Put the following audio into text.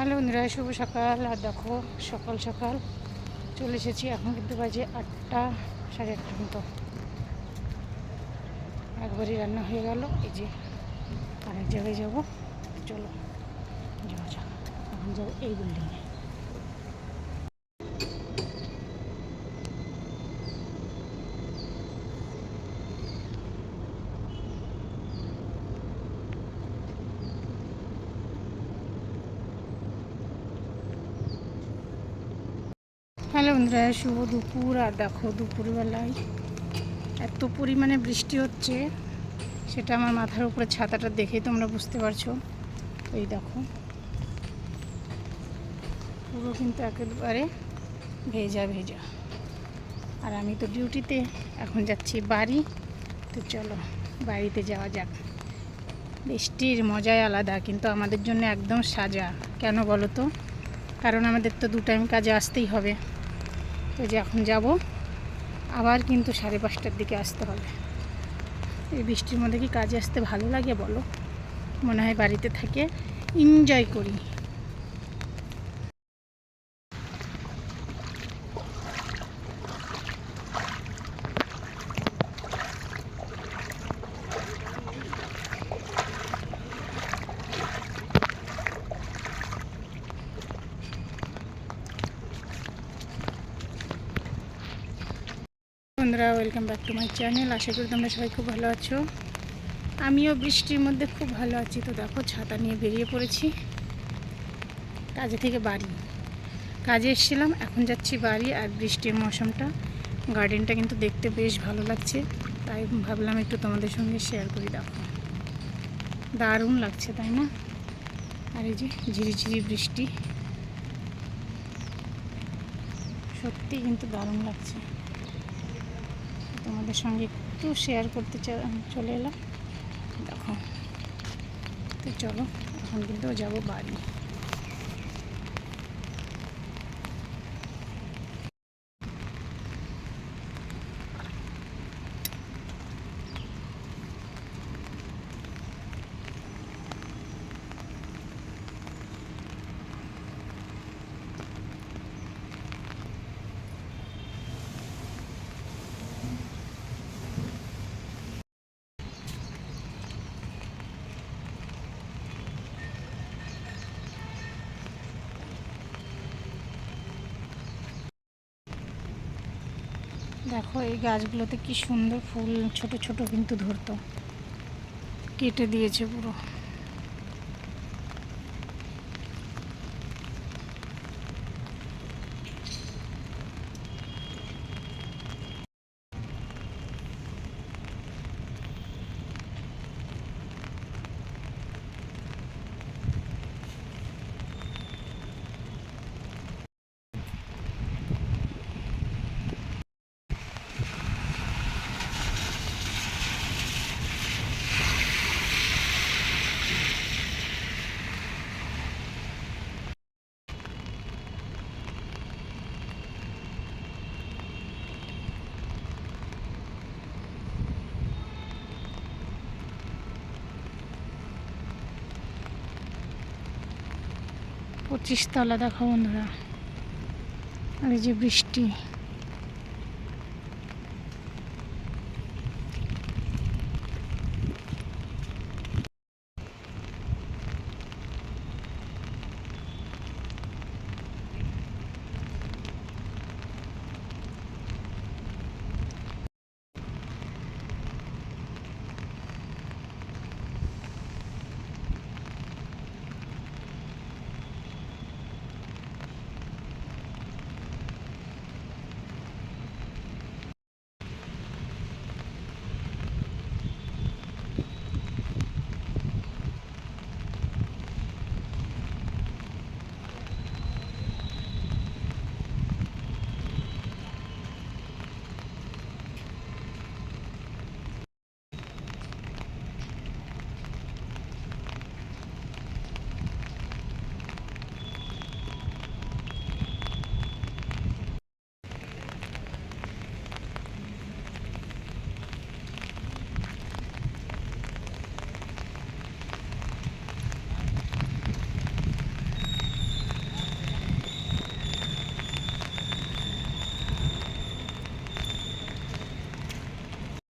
Hello বন্ধুরা, শুভ সকাল। আর দেখো সকাল সকাল চলে এসেছি। এখন কিন্তু বাজে 8টা, সাড়ে 8টার মতো। একবারই রান্না হয়ে গেল। এই যে আরেক জায়গায় যাবো, চলো যাওয়া যাক। এখন যাবো এই বিল্ডিংয়ে। হ্যালো বন্ধুরা, শুভ দুপুর। আর দেখো দুপুরবেলায় এত পরিমাণে বৃষ্টি হচ্ছে, সেটা আমার মাথার উপরে ছাতাটা দেখেই তোমরা বুঝতে পারছো। এই দেখো পুরো কিন্তু একেবারে ভেজা ভেজা। আর আমি তো ডিউটিতে, এখন যাচ্ছি বাড়ি। তো চলো বাড়িতে যাওয়া যাক। বৃষ্টির মজাই আলাদা, কিন্তু আমাদের জন্য একদম সাজা। কেন বলো তো? কারণ আমাদের তো 2 টাইম কাজে আসতেই হবে। তো যে এখন যাব, আবার কিন্তু 5:30টার দিকে আসতে হবে। এই বৃষ্টির মধ্যে কি কাজে আসতে ভালো লাগে বলো? মনে হয় বাড়িতে থেকে এনজয় করি। বন্ধুরা, welcome back to my channel. আশা করি তোমরা সবাই খুব ভালো আছো। আমিও বৃষ্টির মধ্যে খুব ভালো আছি। তো দেখো ছাতা নিয়ে বেরিয়ে পড়েছি কাজে থেকে বাড়ি। কাজে এসেছিলাম, এখন যাচ্ছি বাড়ি। আর বৃষ্টির মৌসুমটা, গার্ডেনটা কিন্তু দেখতে বেশ ভালো লাগছে, তাই ভাবলাম একটু তোমাদের সঙ্গে শেয়ার করি। দেখো দারুণ লাগছে, তাই না? আর এই যে ঝিরিঝিরি বৃষ্টি, সত্যি কিন্তু দারুণ লাগছে। তোমাদের সঙ্গে একটু শেয়ার করতে চলে এলাম। দেখো, তো চলো এখন কিন্তু যাবো বাড়ি। দেখো এই গাছগুলোতে কি সুন্দর ফুল, ছোট ছোট কিন্তু ধরতো, কেটে দিয়েছে পুরো। পঁচিশ তলা দেখো বন্ধুরা। আর এই যে বৃষ্টি।